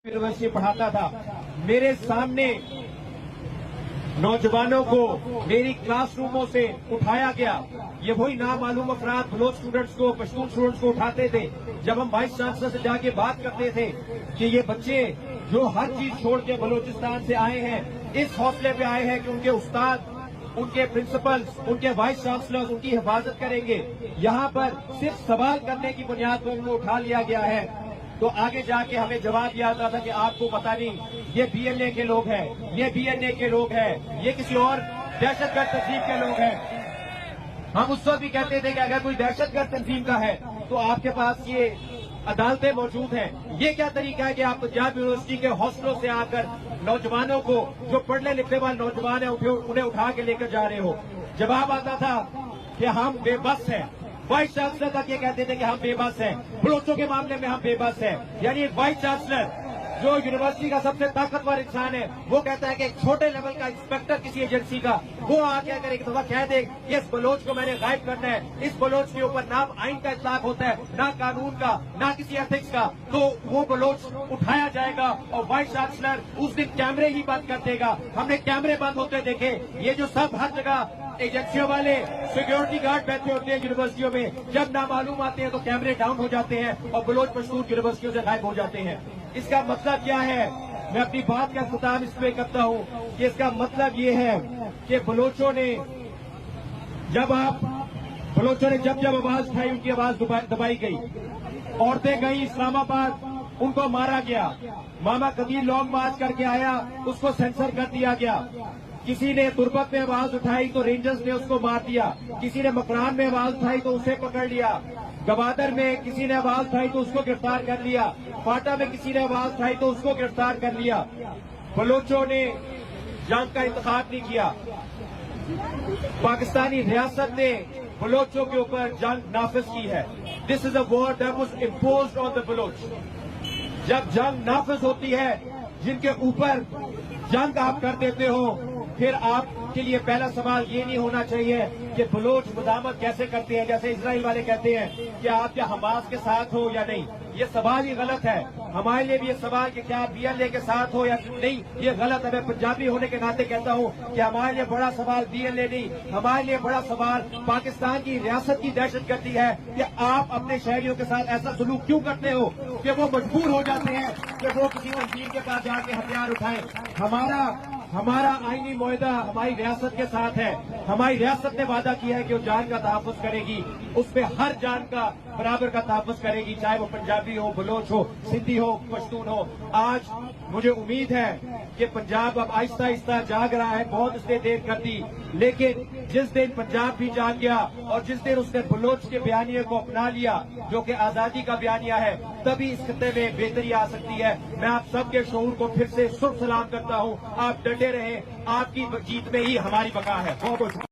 University पढ़ाता था। मेरे सामने नौजवानों को मेरी क्लासरूमों से उठाया गया। ये वही नामालूम अफराद बलोच स्टूडेंट्स को, पश्तून स्टूडेंट्स को उठाते थे। जब हम वाइस चांसलर से जाके बात करते थे कि ये बच्चे जो हर चीज छोड़ के बलूचिस्तान से आए हैं, इस हौसले पे आए हैं कि उनके उस्ताद, उनके प्रिंसिपल्स, उनके वाइस चांसलर्स उनकी हिफाजत करेंगे। यहाँ पर सिर्फ सवाल करने की बुनियाद पर उनको उठा लिया गया है। तो आगे जाके हमें जवाब दिया जाता था कि आपको पता नहीं, ये बीएनए के लोग हैं, ये बीएनए के लोग हैं, ये किसी और दहशतगर्द तंजीम के लोग हैं। हम उस वक्त भी कहते थे कि अगर कोई दहशतगर्द तंजीम का है तो आपके पास ये अदालतें मौजूद हैं। ये क्या तरीका है कि आप पंजाब यूनिवर्सिटी के हॉस्टलों से आकर नौजवानों को, जो पढ़ने लिखने वाले नौजवान हैं, उन्हें उठा के लेकर जा रहे हो। जवाब आता था कि हम बेबस हैं। वाइस चांसलर तक ये कहते थे कि हम बेबस हैं, बलोचों के मामले में हम बेबस हैं। यानी एक वाइस चांसलर जो यूनिवर्सिटी का सबसे ताकतवर इंसान है, वो कहता है कि एक छोटे लेवल का इंस्पेक्टर किसी एजेंसी का, वो आके अगर एक दफा कह दे कि इस बलोच को मैंने गायब करना है, इस बलोच के ऊपर ना आइन का इतलाक होता है, ना कानून का, ना किसी एथिक्स का, तो वो बलोच उठाया जाएगा और वाइस चांसलर उस दिन कैमरे ही बंद कर देगा। हमने कैमरे बंद होते देखे। ये जो सब हर जगह एजेंसियों वाले सिक्योरिटी गार्ड बैठे होते हैं यूनिवर्सिटियों में, जब नामालूम आते हैं तो कैमरे डाउन हो जाते हैं और बलोच पश्तून यूनिवर्सिटियों से गायब हो जाते हैं। इसका मतलब क्या है? मैं अपनी बात का इख्तिताम इसमें करता हूं कि इसका मतलब ये है कि बलोचों ने जब आवाज उठाई, उनकी आवाज दबाई गई। औरतें गई इस्लामाबाद, उनको मारा गया। मामा कबीर लॉन्ग मार्च करके आया, उसको सेंसर कर दिया गया। किसी ने तुर्बत में आवाज उठाई तो रेंजर्स ने उसको मार दिया। किसी ने मकरान में आवाज उठाई तो उसे पकड़ लिया। गवादर में किसी ने आवाज उठाई तो उसको गिरफ्तार कर लिया। फाटा में किसी ने आवाज उठाई तो उसको गिरफ्तार कर लिया। बलोचों ने जंग का इंतखाब नहीं किया। पाकिस्तानी रियासत ने बलोचों के ऊपर जंग नाफिज की है। This is a war that was imposed on the Baloch. जब जंग नाफिज होती है, जिनके ऊपर जंग आप कर देते हो, फिर आपके लिए पहला सवाल ये नहीं होना चाहिए कि बलोच मुदामत कैसे करते हैं। जैसे इजराइल वाले कहते हैं कि आप क्या हमास के साथ हो या नहीं, ये सवाल ही गलत है। हमारे लिए भी ये सवाल कि क्या आप बीएनए के साथ हो या नहीं, ये गलत है। मैं पंजाबी होने के नाते कहता हूँ कि हमारे लिए बड़ा सवाल बीएनए नहीं, हमारे लिए बड़ा सवाल पाकिस्तान की रियासत की दहशतगर्दी है कि आप अपने शहरियों के साथ ऐसा सलूक क्यों करते हो कि वो मजबूर हो जाते हैं कि वो किसी तंजीम के पास जाके हथियार उठाएं। हमारा आईनी मुआहदा हमारी रियासत के साथ है। हमारी रियासत ने वादा किया है कि वो जान का तहफ़्फ़ुज़ करेगी, उस पे हर जान का बराबर का तहफ़्फ़ुज़ करेगी, चाहे वो पंजाबी हो, बलोच हो, सिंधी हो, पश्तून हो। आज मुझे उम्मीद है कि पंजाब अब आहिस्ता आहिस्ता जाग रहा है। बहुत इसने देर कर दी, लेकिन जिस दिन पंजाब भी जाग गया और जिस दिन उसने बलोच के बयानिए को अपना लिया, जो कि आजादी का बयानिया है, तभी इस खित्ते में बेहतरी आ सकती है। मैं आप सबके शऊर को फिर से सुर्ख सलाम करता हूँ। आप डटे रहे, आपकी जीत में ही हमारी बका है। बहुत बहुत